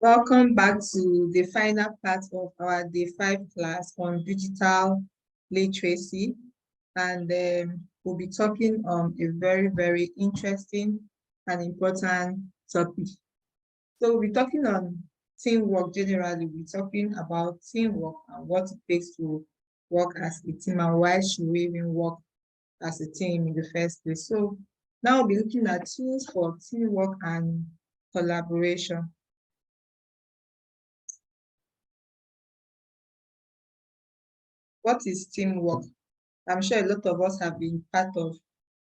Welcome back to the final part of our day 5 class on digital literacy. And we'll be talking on a very, very interesting and important topic. So we'll be talking on teamwork generally. We're talking about teamwork and what it takes to work as a team and why should we even work as a team in the first place. So now we'll be looking at tools for teamwork and collaboration. What is teamwork? I'm sure a lot of us have been part of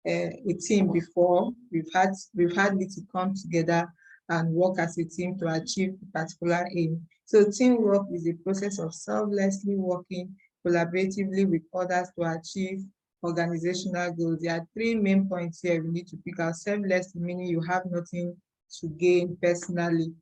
a team before. We've had it to come together and work as a team to achieve a particular aim. So teamwork is a process of selflessly working collaboratively with others to achieve organizational goals. There are three main points here we need to pick out. Selfless meaning you have nothing to gain personally,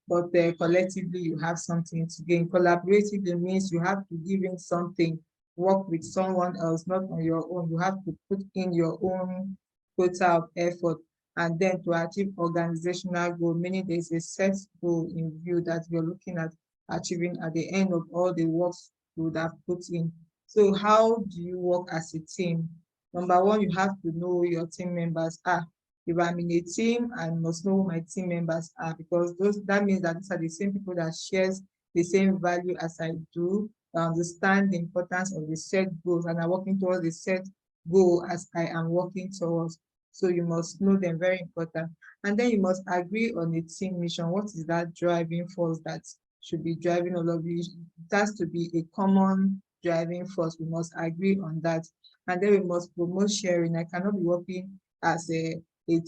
but collectively you have something to gain. Collaboratively means you have to give in something, work with someone else, not on your own. You have to put in your own quota of effort, and then to achieve organizational goal, meaning there's a set goal in view that you're looking at achieving at the end of all the works you would have put in. So how do you work as a team? Number one, you have to know who your team members are. If I'm in a team, I must know who my team members are, because that means that these are the same people that shares the same value as I do, understand the importance of the set goals, and are working towards the set goal as I am working towards. So you must know them, very important. And then you must agree on a team mission. What is that driving force that should be driving all of you? It has to be a common driving force. We must agree on that. And then we must promote sharing. I cannot be working as a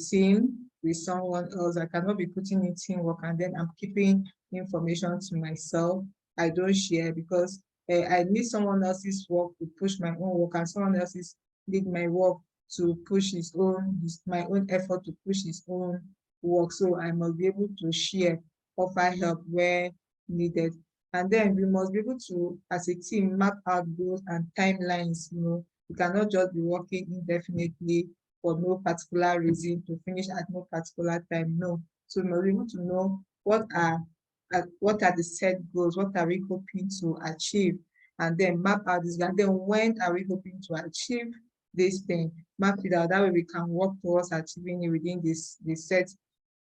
team with someone else. I cannot be putting in teamwork and then I'm keeping information to myself. I don't share, because I need someone else's work to push my own work, and someone else's need my work to push my own effort to push his own work. So I must be able to share, offer help where needed. And then we must be able to, as a team, map out goals and timelines. We cannot just be working indefinitely for no particular reason to finish at no particular time. No. So we must be able to know what are the set goals, what are we hoping to achieve, and then map out this, and then when are we hoping to achieve this thing, map it out. That way we can work towards achieving it within this set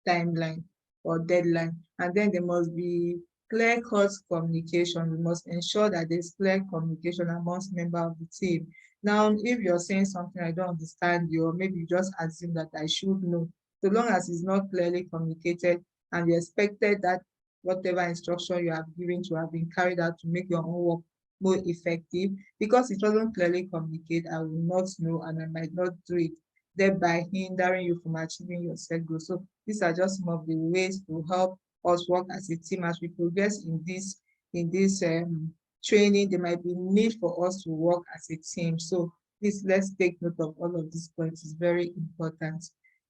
timeline or deadline. And then there must be clear-cut communication. We must ensure that there's clear communication amongst members of the team. Now, if you're saying something I don't understand you, or maybe you just assume that I should know, so long as it's not clearly communicated and you expected that whatever instruction you have given to have been carried out to make your own work more effective, because it wasn't clearly communicated, I will not know and I might not do it, thereby hindering you from achieving your set goal. So these are just some of the ways to help us work as a team. As we progress in this training, there might be need for us to work as a team. So please, let's take note of all of these points. It's very important.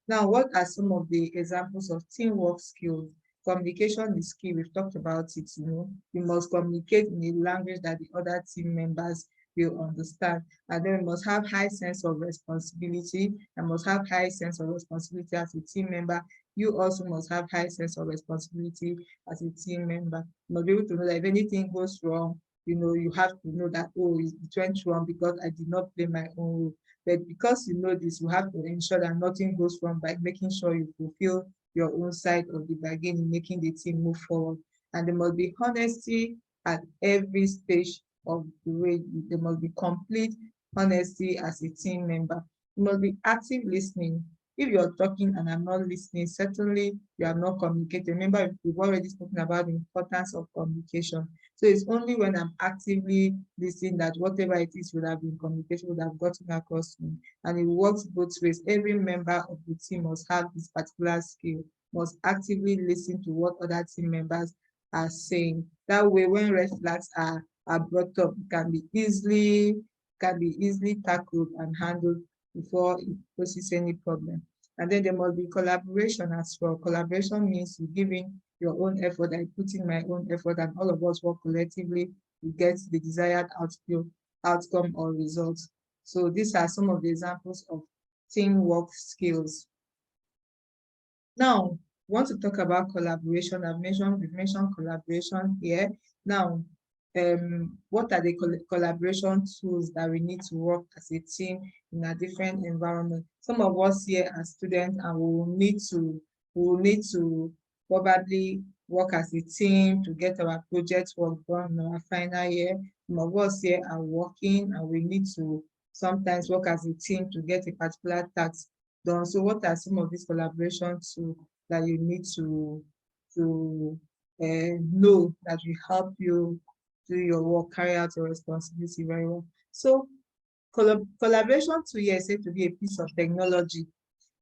Now, what are some of the examples of teamwork skills? Communication is key. We've talked about it. You must communicate in a language that the other team members will understand. And then we must have high sense of responsibility. I must have high sense of responsibility as a team member. You also must have high sense of responsibility as a team member. You must be able to know that if anything goes wrong, you have to know that, oh, it went wrong because I did not play my own role. But because you know this, you have to ensure that nothing goes wrong by making sure you fulfill your own side of the bargain in making the team move forward. And there must be honesty at every stage of the way. There must be complete honesty as a team member. There must be active listening. If you're talking and I'm not listening, certainly you are not communicating. Remember, we've already spoken about the importance of communication. So it's only when I'm actively listening that whatever it is would have been communication would have gotten across to me. And it works both ways. Every member of the team must have this particular skill, must actively listen to what other team members are saying. That way, when red flags are brought up, it can be easily tackled and handled before it poses any problem. And then there must be collaboration as well. Collaboration means you giving your own effort, I put in my own effort, and all of us work collectively to get the desired outcome or results. So these are some of the examples of teamwork skills. Now, want to talk about collaboration. We've mentioned collaboration here. Now, what are the collaboration tools that we need to work as a team in a different environment? Some of us here are students, and we will need to probably work as a team to get our project work done in our final year. Some of us here are working, and we need to sometimes work as a team to get a particular task done. So what are some of these collaboration tools that you need to know that will help you do your work, carry out your responsibility very well? So collaboration tool here is said to be a piece of technology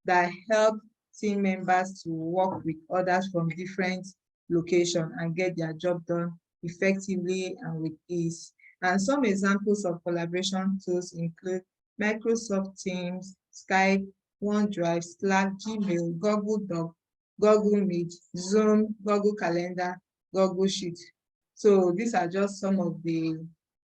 that help team members to work with others from different locations and get their job done effectively and with ease. And some examples of collaboration tools include Microsoft Teams, Skype, OneDrive, Slack, Gmail, Google Doc, Google Meet, Zoom, Google Calendar, Google Sheet. So these are just some of the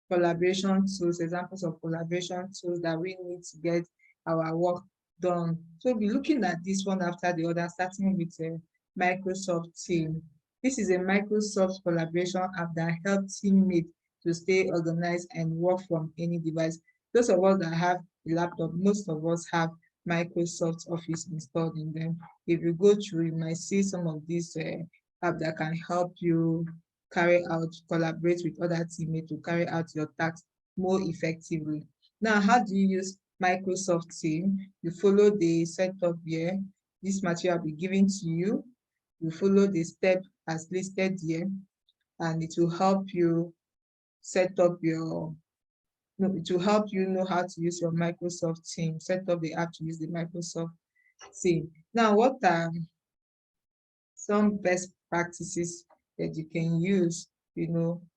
collaboration tools, examples of collaboration tools that we need to get our work done. So we'll be looking at this one after the other, starting with Microsoft Teams. This is a Microsoft collaboration app that helps teammates to stay organized and work from any device. Those of us that have a laptop, most of us have Microsoft Office installed in them. If you go through, you might see some of these apps that can help you collaborate with other teammates to carry out your tasks more effectively. Now, how do you use Microsoft Teams? You follow the setup here. This material will be given to you. You follow the step as listed here, and it will help you set up it will help you know how to use your Microsoft Teams, set up the app to use the Microsoft Teams. Now, what are some best practices that you can use,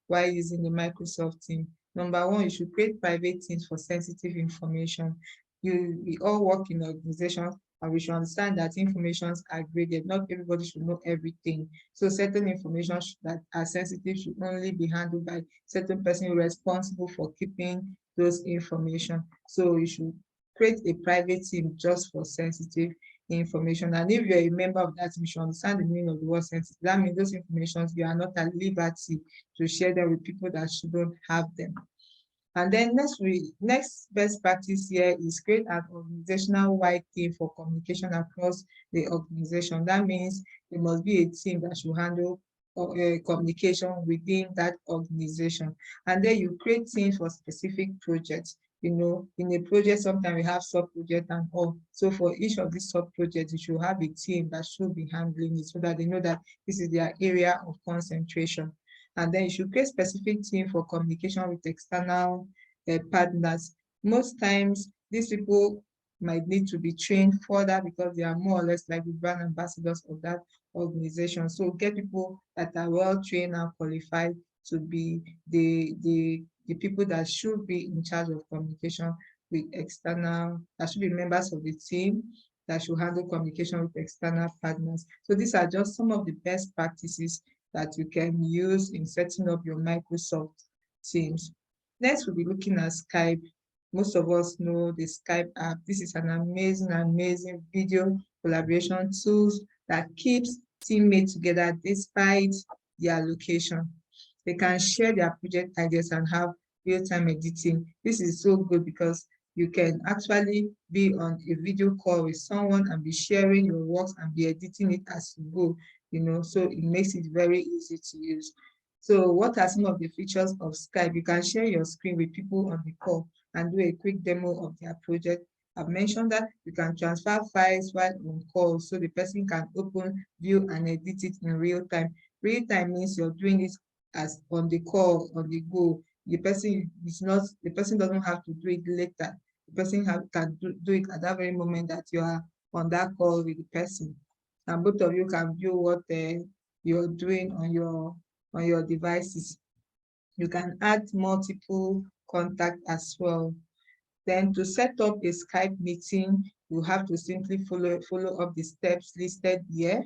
while using the Microsoft Teams? Number one, you should create private teams for sensitive information. We all work in organizations, and we should understand that informations are graded. Not everybody should know everything. So certain information that are sensitive should only be handled by certain person responsible for keeping those information. So you should create a private team just for sensitive information. And if you're a member of that team, you should understand the meaning of the word sensitive. That means those informations, you are not at liberty to share them with people that shouldn't have them. And then next best practice here is create an organizational-wide team for communication across the organization. That means there must be a team that should handle communication within that organization. And then you create teams for specific projects. In a project, sometimes we have sub-projects and all. So for each of these sub-projects, you should have a team that should be handling it so that they know that this is their area of concentration. And then you should create specific team for communication with external partners. Most times, these people might need to be trained further because they are more or less like the brand ambassadors of that organization. So get people that are well trained and qualified to be the people that should be in charge of communication with external, that should be members of the team that should handle communication with external partners. So these are just some of the best practices that you can use in setting up your Microsoft Teams. Next, we'll be looking at Skype. Most of us know the Skype app. This is an amazing video collaboration tools that keeps teammates together despite their location. They can share their project ideas and have real-time editing. This is so good because you can actually be on a video call with someone and be sharing your works and be editing it as you go. So it makes it very easy to use. So what are some of the features of Skype? You can share your screen with people on the call and do a quick demo of their project. I've mentioned that you can transfer files while on call, so the person can open, view, and edit it in real time. Real time means you're doing it as on the call, on the go. The person doesn't have to do it later. The person can do it at that very moment that you are on that call with the person. And both of you can view what you're doing on your devices. You can add multiple contacts as well. Then to set up a Skype meeting, you have to simply follow up the steps listed here.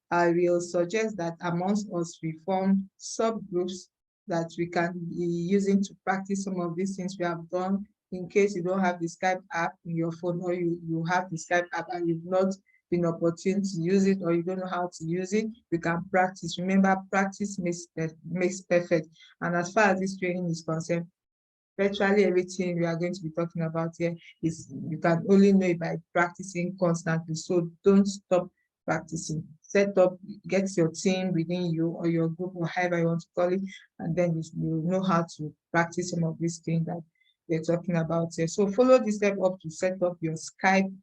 I will suggest that amongst us we form subgroups that we can be using to practice some of these things we have done. In case you don't have the Skype app in your phone, or you have the Skype app and you've not been opportune to use it, or you don't know how to use it, you can practice. Remember, practice makes perfect. And as far as this training is concerned, virtually everything we are going to be talking about here is you can only know it by practicing constantly. So don't stop practicing. Set up, get your team within you or your group or however you want to call it, and then you know how to practice some of these things that we're talking about here. So follow this step up to set up your Skype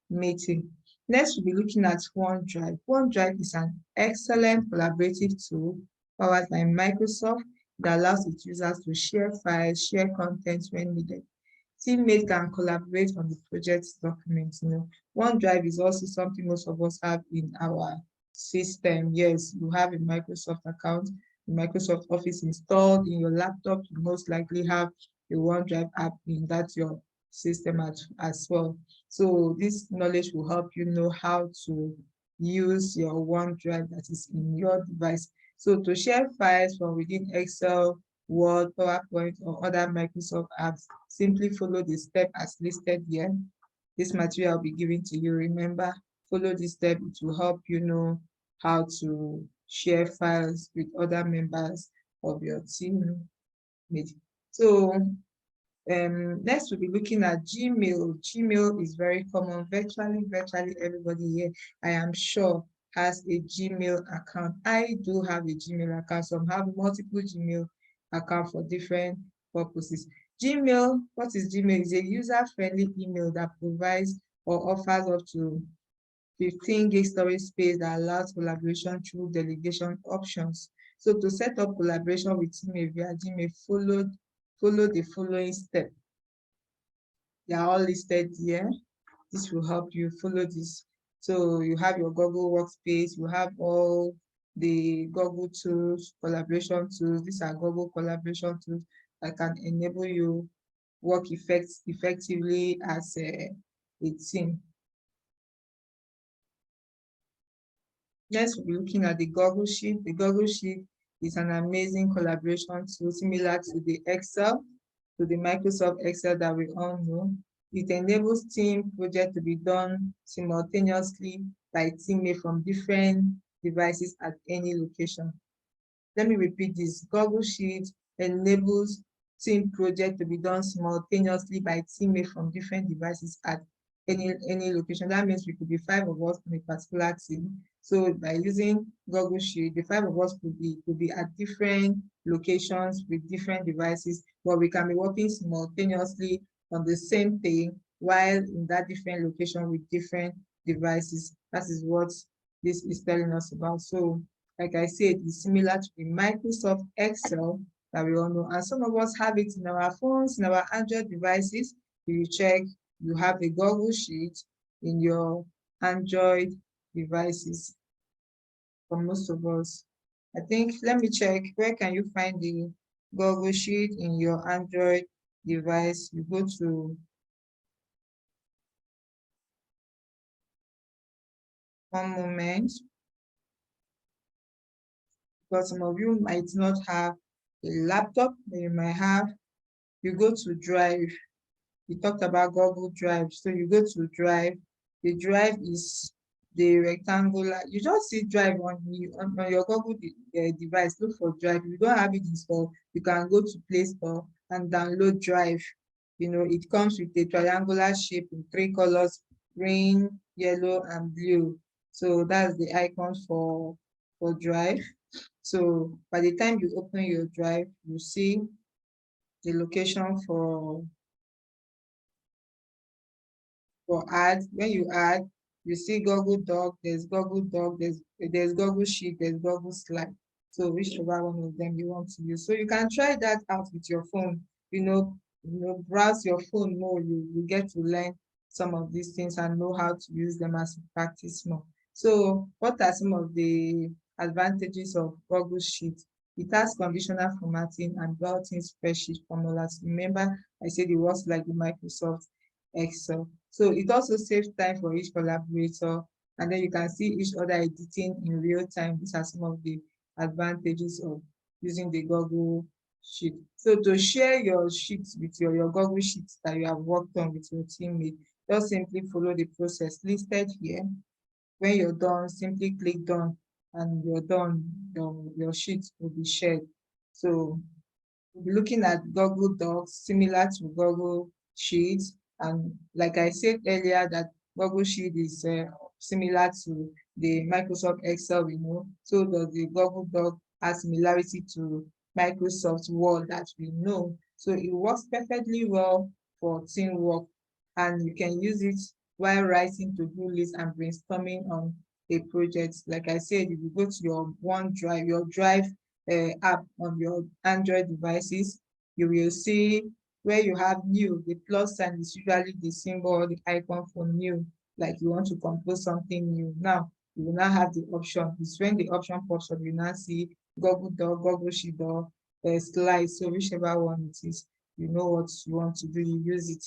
meeting. Next, we'll be looking at OneDrive. OneDrive is an excellent collaborative tool powered by Microsoft that allows its users to share files, share content when needed. Teammates can collaborate on the project documents. OneDrive is also something most of us have in our system. Yes, you have a Microsoft account, a Microsoft Office installed in your laptop. You most likely have a OneDrive app in that your system as well. So this knowledge will help you know how to use your OneDrive that is in your device. So to share files from within Excel, Word, PowerPoint, or other Microsoft apps, simply follow the step as listed here. This material will be given to you. Remember, follow this step. It will help you know how to share files with other members of your team. So next we'll be looking at Gmail. Gmail is very common. Virtually everybody here, I am sure, has a Gmail account. I do have a Gmail account. Some have multiple Gmail accounts for different purposes. Gmail, what is Gmail? It's a user-friendly email that provides or offers up to 15 gig storage space that allows collaboration through delegation options. So to set up collaboration with email via Gmail, follow the following steps. They are all listed here. This will help you follow this. So you have your Google Workspace, you have all the Google tools, collaboration tools. These are Google collaboration tools that can enable you work effectively as a team. Next, we'll be looking at the Google Sheet. The Google Sheet is an amazing collaboration tool similar to the Microsoft Excel that we all know. It enables team projects to be done simultaneously by teammates from different devices at any location. Let me repeat this. Google Sheet enables team project to be done simultaneously by teammates from different devices at any location. That means we could be 5 of us in a particular team. So by using Google Sheet, the 5 of us could be at different locations with different devices, but we can be working simultaneously on the same thing while in that different location with different devices. That is what this is telling us about. So like I said, it's similar to the Microsoft Excel that we all know. And some of us have it in our phones, in our Android devices. If you check, you have a Google Sheet in your Android devices for most of us. I think, let me check, where can you find the Google Sheet in your Android device? You go to one moment, because some of you might not have a laptop, but you might have, you go to Drive. We talked about Google Drive. So you go to Drive. The Drive is the rectangular. You just see Drive on your Google device. Look for Drive. If you don't have it installed, you can go to Play Store and download Drive. It comes with a triangular shape in 3 colors: green, yellow, and blue. So that's the icon for Drive. So by the time you open your Drive, you see the location for add. When you add, you see Google Doc, there's Google Doc, there's Google Sheet, there's Google Slide. So whichever one of them you want to use. So you can try that out with your phone. Browse your phone more. You get to learn some of these things and know how to use them as you practice more. So what are some of the advantages of Google Sheet? It has conditional formatting and built-in spreadsheet formulas. Remember, I said it works like the Microsoft Excel. So it also saves time for each collaborator, and then you can see each other editing in real time. These are some of the advantages of using the Google Sheet. So to share your sheets with your Google Sheets that you have worked on with your teammate, just simply follow the process listed here. When you're done, simply click done, and you're done. Your sheet will be shared. So we'll be looking at Google Docs, similar to Google Sheets. And like I said earlier, that Google Sheet is similar to the Microsoft Excel, so does the Google Doc has similarity to Microsoft Word that we know. So it works perfectly well for teamwork, and you can use it while writing to-do lists and brainstorming on a project. Like I said, if you go to your OneDrive, your Drive app on your Android devices, you will see where you have new, the plus sign is usually the symbol or the icon for new, like you want to compose something new. Now, you will now have the option. It's when the option pops up, you now see Google Doc, Google Sheet, or Slides. So whichever one it is, you know what you want to do, you use it.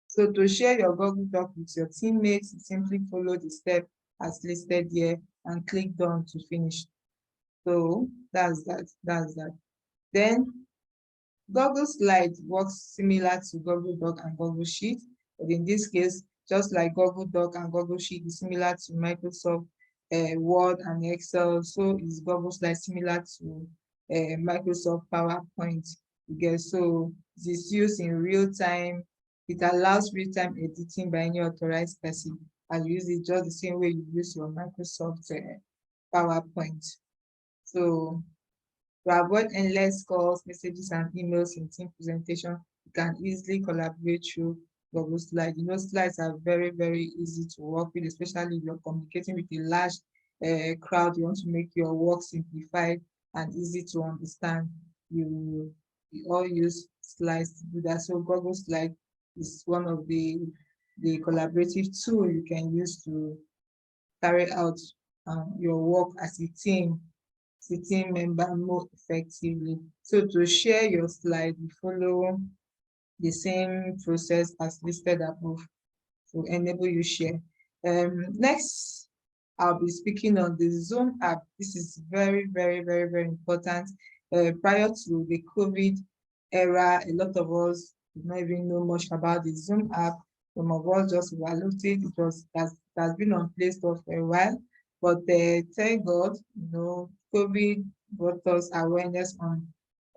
So to share your Google Doc with your teammates, you simply follow the step as listed here and click done to finish. So that's that. Then Google Slides works similar to Google Doc and Google Sheet, but in this case, just like Google Doc and Google Sheet is similar to Microsoft Word and Excel, so is Google Slides similar to Microsoft PowerPoint. So it is used in real time. It allows real-time editing by any authorized person, and use it just the same way you use your Microsoft PowerPoint. So to avoid endless calls, messages, and emails in team presentation, you can easily collaborate through Google Slides. Slides are very, very easy to work with, especially if you're communicating with a large crowd. You want to make your work simplified and easy to understand. You all use slides to do that. So Google Slide is one of the collaborative tool you can use to carry out your work as a team member more effectively. So to share your slide, you follow the same process as listed above to enable you share. Next, I'll be speaking on the Zoom app. This is very, very, very, very important. Prior to the COVID era, a lot of us did not even know much about the Zoom app. Some of us just overlooked it. It has been on Play Store for a while, but thank God, COVID brought us awareness on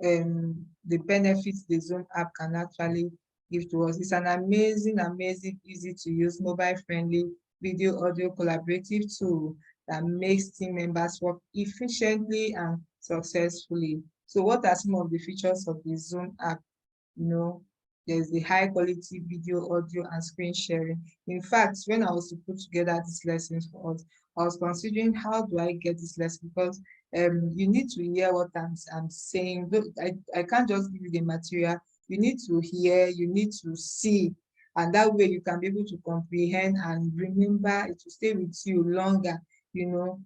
the benefits the Zoom app can actually give to us. It's an amazing, amazing, easy to use, mobile friendly video audio collaborative tool that makes team members work efficiently and successfully. So what are some of the features of the Zoom app? There's the high quality video, audio, and screen sharing. In fact, when I was to put together these lessons for us, I was considering how do I get this lesson, because you need to hear what I'm saying. I can't just give you the material. You need to hear, you need to see, and that way you can be able to comprehend and remember. It will stay with you longer.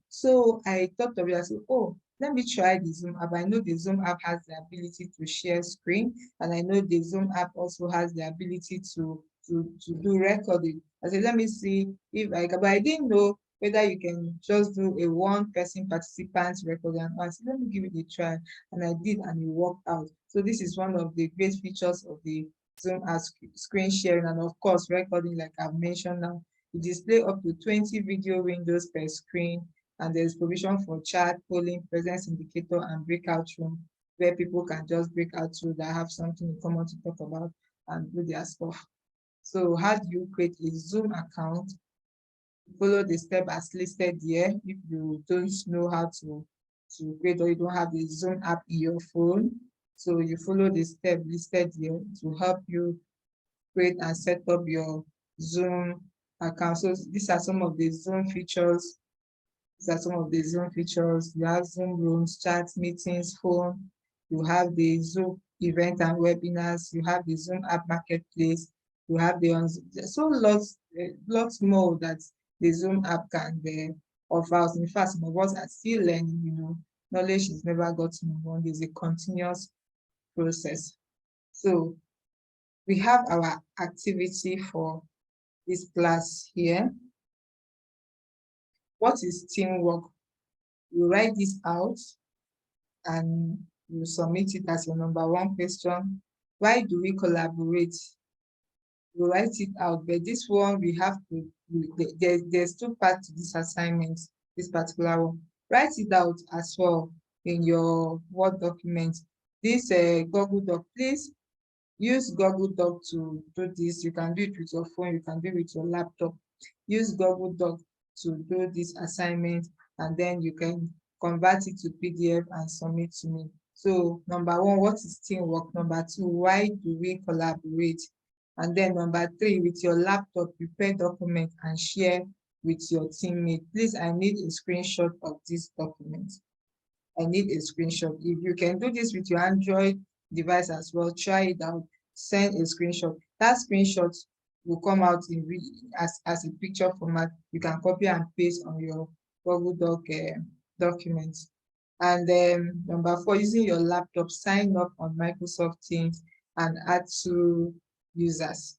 So I thought of it. I said, oh, let me try the Zoom app. I know the Zoom app has the ability to share screen, and I know the Zoom app also has the ability to do recording. I said, let me see if I can, but I didn't know whether you can just do a one-person participant recording. And I said, let me give it a try, and I did, and it worked out. So this is one of the great features of the Zoom app: screen sharing, and of course recording, like I've mentioned now. You display up to 20 video windows per screen, and there's provision for chat, polling, presence indicator, and breakout room, where people can just break out to that have something in common to talk about and do their stuff. So how do you create a Zoom account? Follow the step as listed here. If you don't know how to create, or you don't have the Zoom app in your phone, so you follow the step listed here to help you create and set up your Zoom account. So these are some of the Zoom features. You have Zoom rooms, chat, meetings, phone. You have the Zoom event and webinars. You have the Zoom app marketplace. You have so lots more that the Zoom app can offer us. In fact, some of us are still learning. Knowledge is never gotten one. There's a continuous process. So we have our activity for this class here. What is teamwork? You write this out and you submit it as your number one question. Why do we collaborate? we write it out. But this one we have to, there's two parts to this assignment, this particular one. Write it out as well in your Word document. This Google Doc, please use Google Doc to do this. You can do it with your phone, you can do it with your laptop. Use Google Doc to do this assignment, and then you can convert it to PDF and submit to me. So number one, what is teamwork? Number two, why do we collaborate? And then number three, with your laptop, prepare document and share with your teammate. Please, I need a screenshot of this document. I need a screenshot. If you can do this with your Android device as well, try it out. Send a screenshot. That screenshot will come out in as a picture format. You can copy and paste on your Google Doc documents. And then number four, using your laptop, sign up on Microsoft Teams and add 2 users.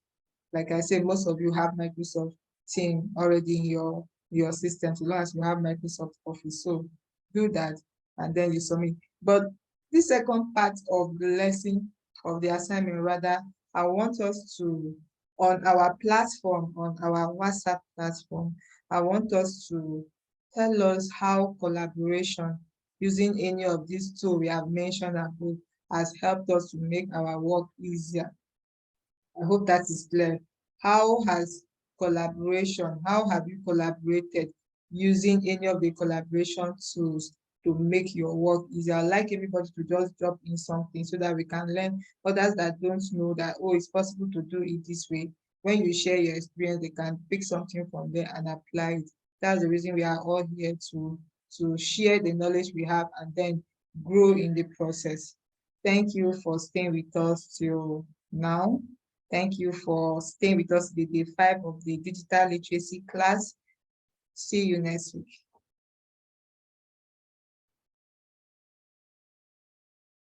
Like I said, most of you have Microsoft Teams already in your system, so long as you have Microsoft Office. So do that and then you submit. But the second part of the lesson, of the assignment rather, I want us to, on our platform, on our WhatsApp platform, I want us to tell us how collaboration using any of these tools we have mentioned above has helped us to make our work easier. I hope that is clear. How has collaboration, how have you collaborated using any of the collaboration tools to make your work easier? I'd like everybody to just drop in something so that we can learn. Others that don't know that, oh, it's possible to do it this way. When you share your experience, they can pick something from there and apply it. That's the reason we are all here to share the knowledge we have and then grow in the process. Thank you for staying with us till now. Thank you for staying with us the day 5 of the digital literacy class. See you next week.